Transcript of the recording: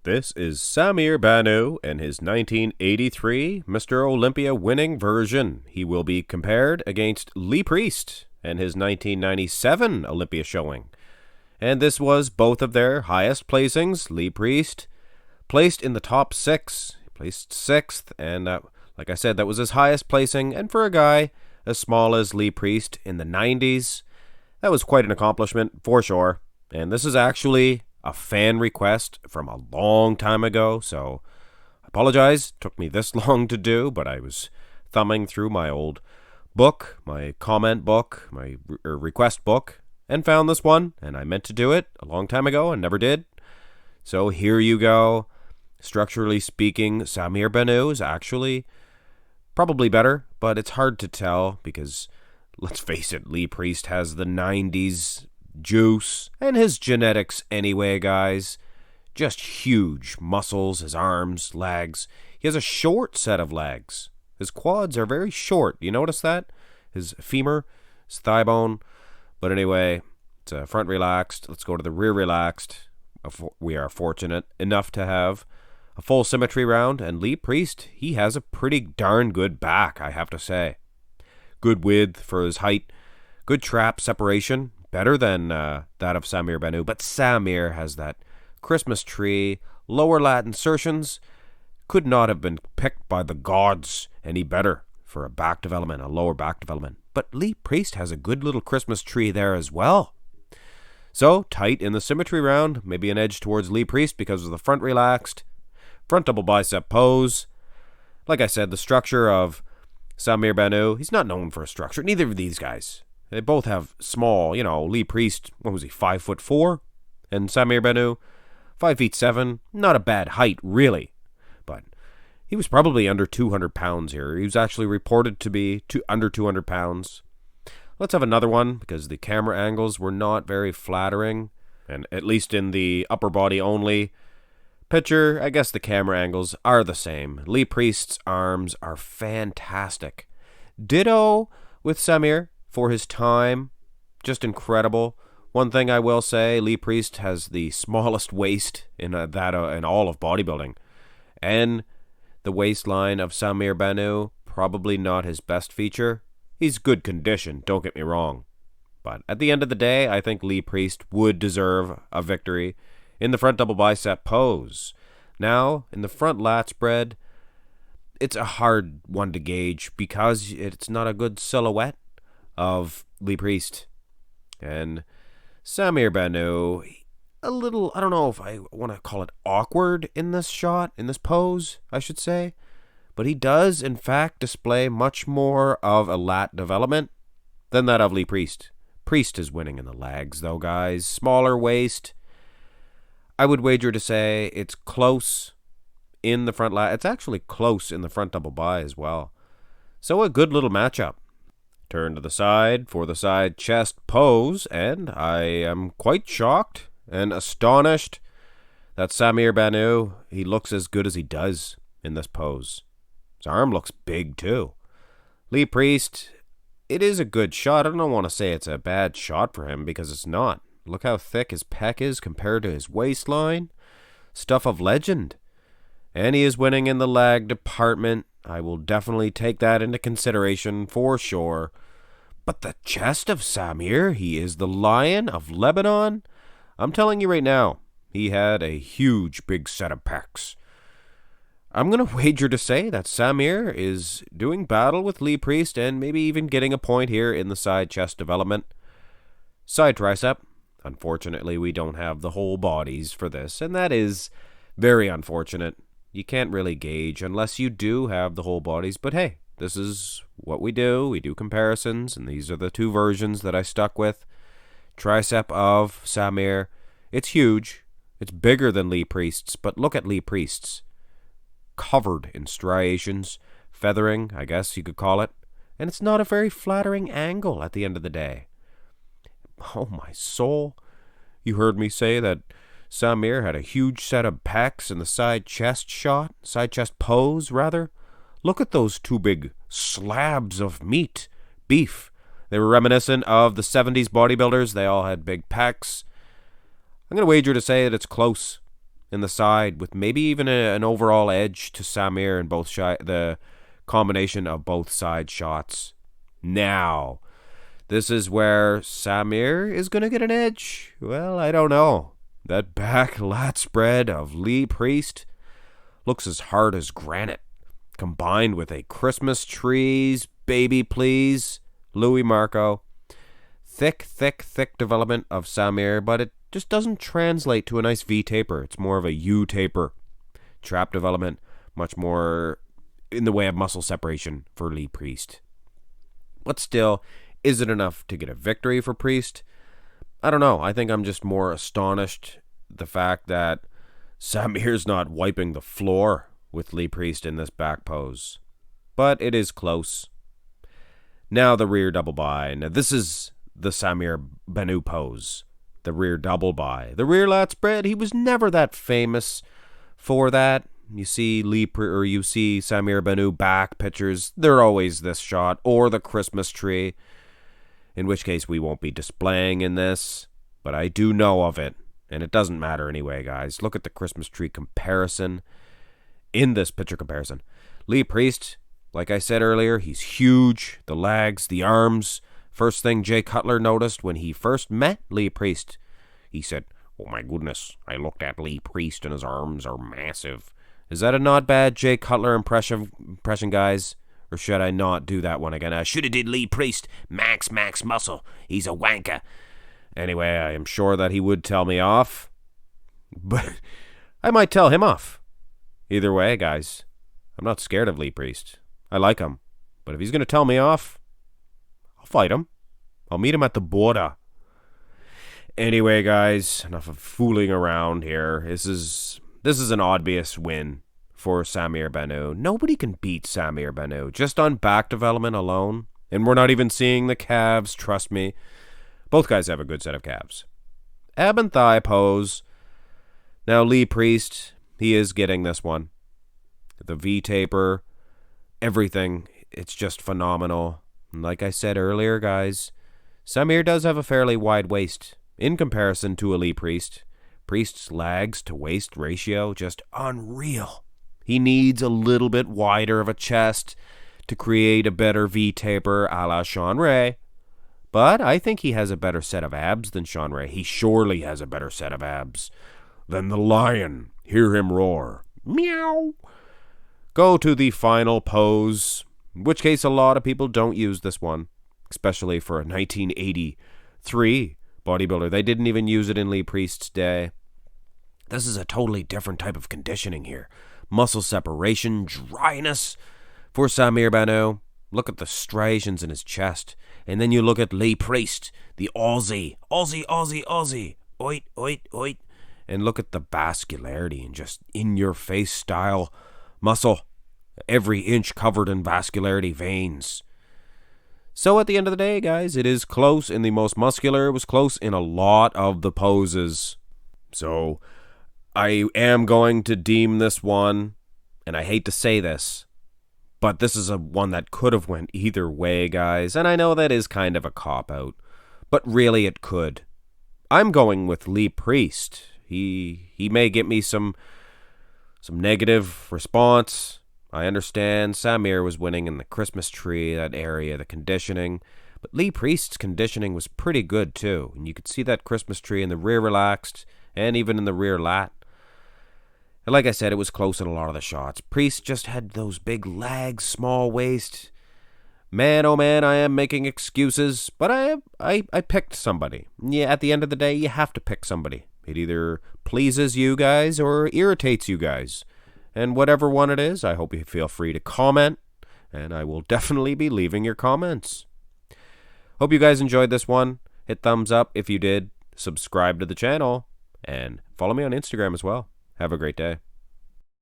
This is Samir Bannout and his 1983 Mr. Olympia winning version. He will be compared against Lee Priest and his 1997 Olympia showing. And this was both of their highest placings. Lee Priest placed in the top 6. He placed 6th, and like I said, that was his highest placing. And for a guy as small as Lee Priest in the 90s, that was quite an accomplishment for sure. And this is actually a fan request from a long time ago, so I apologize. It took me this long to do, but I was thumbing through my old book, my comment book, my request book, and found this one, and I meant to do it a long time ago and never did. So here you go. Structurally speaking, Samir Bannout is actually probably better, but it's hard to tell because, let's face it, Lee Priest has the 90s juice and his genetics anyway, guys. Just huge muscles, his arms, legs. He has a short set of legs. His quads are very short. You notice that? His femur, his thigh bone. But anyway, it's front relaxed. Let's go to the rear relaxed. We are fortunate enough to have a full symmetry round, and Lee Priest, he has a pretty darn good back, I have to say. Good width for his height. Good trap separation. Better than that of Samir Bannout, but Samir has that Christmas tree, lower lat insertions. Could not have been picked by the gods any better for a back development, a lower back development. But Lee Priest has a good little Christmas tree there as well. So, tight in the symmetry round, maybe an edge towards Lee Priest because of the front relaxed. Front double bicep pose. Like I said, the structure of Samir Bannout, he's not known for a structure. Neither of these guys. They both have small, Lee Priest, what was he, 5'4"? And Samir Bannout, 5'7". Not a bad height, really. But he was probably under 200 pounds here. He was actually reported to be under 200 pounds. Let's have another one, because the camera angles were not very flattering. And at least in the upper body only picture, I guess the camera angles are the same. Lee Priest's arms are fantastic. Ditto with Samir. For his time, just incredible. One thing I will say, Lee Priest has the smallest waist in all of bodybuilding. And the waistline of Samir Bannout, probably not his best feature. He's good condition, don't get me wrong. But at the end of the day, I think Lee Priest would deserve a victory in the front double bicep pose. Now, in the front lat spread, it's a hard one to gauge because it's not a good silhouette of Lee Priest. And Samir Bannout, a little, I don't know if I want to call it awkward in this shot, in this pose, I should say. But he does, in fact, display much more of a lat development than that of Lee Priest. Priest is winning in the legs, though, guys. Smaller waist. I would wager to say it's close in the front lat. It's actually close in the front double bi as well. So a good little matchup. Turn to the side for the side chest pose, and I am quite shocked and astonished that Samir Bannout, he looks as good as he does in this pose. His arm looks big too. Lee Priest, it is a good shot. I don't want to say it's a bad shot for him because it's not. Look how thick his pec is compared to his waistline. Stuff of legend. And he is winning in the leg department. I will definitely take that into consideration for sure. But the chest of Samir, he is the Lion of Lebanon. I'm telling you right now, he had a huge big set of pecs. I'm going to wager to say that Samir is doing battle with Lee Priest and maybe even getting a point here in the side chest development. Side tricep. Unfortunately, we don't have the whole bodies for this, and that is very unfortunate. You can't really gauge unless you do have the whole bodies, but hey, this is what we do. We do comparisons, and these are the two versions that I stuck with. Tricep of Samir. It's huge. It's bigger than Lee Priest's, but look at Lee Priest's. Covered in striations, feathering, I guess you could call it. And it's not a very flattering angle at the end of the day. Oh my soul. You heard me say that Samir had a huge set of pecs in the side chest pose, rather. Look at those two big slabs of meat, beef. They were reminiscent of the 70s bodybuilders. They all had big pecs. I'm going to wager to say that it's close in the side with maybe even an overall edge to Samir in both the combination of both side shots. Now, this is where Samir is going to get an edge. Well, I don't know. That back lat spread of Lee Priest looks as hard as granite, combined with a Christmas trees, baby please, Louis Marco. Thick development of Samir, but it just doesn't translate to a nice V taper. It's more of a U taper. Trap development, much more in the way of muscle separation for Lee Priest. But still, is it enough to get a victory for Priest? I don't know. I think I'm just more astonished the fact that Samir's not wiping the floor with Lee Priest in this back pose. But it is close. Now the rear double by. Now this is the Samir Bannout pose. The rear double by. The rear lat spread, he was never that famous for that. You see Samir Bannout back pictures, they're always this shot, or the Christmas tree, in which case we won't be displaying in this, but I do know of it, and it doesn't matter anyway, guys. Look at the Christmas tree comparison in this picture comparison. Lee Priest, like I said earlier, he's huge, the legs, the arms. First thing Jay Cutler noticed when he first met Lee Priest, he said, "Oh my goodness, I looked at Lee Priest and his arms are massive." Is that a not bad Jay Cutler impression, guys? Or should I not do that one again? I should have did Lee Priest. Max muscle. He's a wanker. Anyway, I am sure that he would tell me off. But I might tell him off. Either way, guys, I'm not scared of Lee Priest. I like him. But if he's going to tell me off, I'll fight him. I'll meet him at the border. Anyway, guys, enough of fooling around here. This is an obvious win for Samir Bannout. Nobody can beat Samir Bannout just on back development alone. And we're not even seeing the calves, trust me. Both guys have a good set of calves. Ab and thigh pose. Now Lee Priest, he is getting this one. The V taper, everything, it's just phenomenal. And like I said earlier, guys, Samir does have a fairly wide waist in comparison to a Lee Priest. Priest's legs to waist ratio, just unreal. He needs a little bit wider of a chest to create a better V taper a la Sean Ray. But I think he has a better set of abs than Sean Ray. He surely has a better set of abs than the lion. Hear him roar. Meow. Go to the final pose, in which case a lot of people don't use this one, especially for a 1983 bodybuilder. They didn't even use it in Lee Priest's day. This is a totally different type of conditioning here. Muscle separation, dryness for Samir Bannout. Look at the striations in his chest. And then you look at Lee Priest, the Aussie. Oit, oit, oit. And look at the vascularity and just in-your-face style muscle. Every inch covered in vascularity veins. So at the end of the day, guys, it is close in the most muscular. It was close in a lot of the poses. So I am going to deem this one, and I hate to say this, but this is a one that could have went either way, guys. And I know that is kind of a cop-out, but really it could. I'm going with Lee Priest. He may get me some negative response. I understand Samir was winning in the Christmas tree, that area, the conditioning. But Lee Priest's conditioning was pretty good, too. And you could see that Christmas tree in the rear relaxed, and even in the rear lat. And like I said, it was close in a lot of the shots. Priest just had those big legs, small waist. Man, oh man, I am making excuses. But I picked somebody. Yeah, at the end of the day, you have to pick somebody. It either pleases you guys or irritates you guys. And whatever one it is, I hope you feel free to comment, and I will definitely be leaving your comments. Hope you guys enjoyed this one. Hit thumbs up if you did. Subscribe to the channel, and follow me on Instagram as well. Have a great day.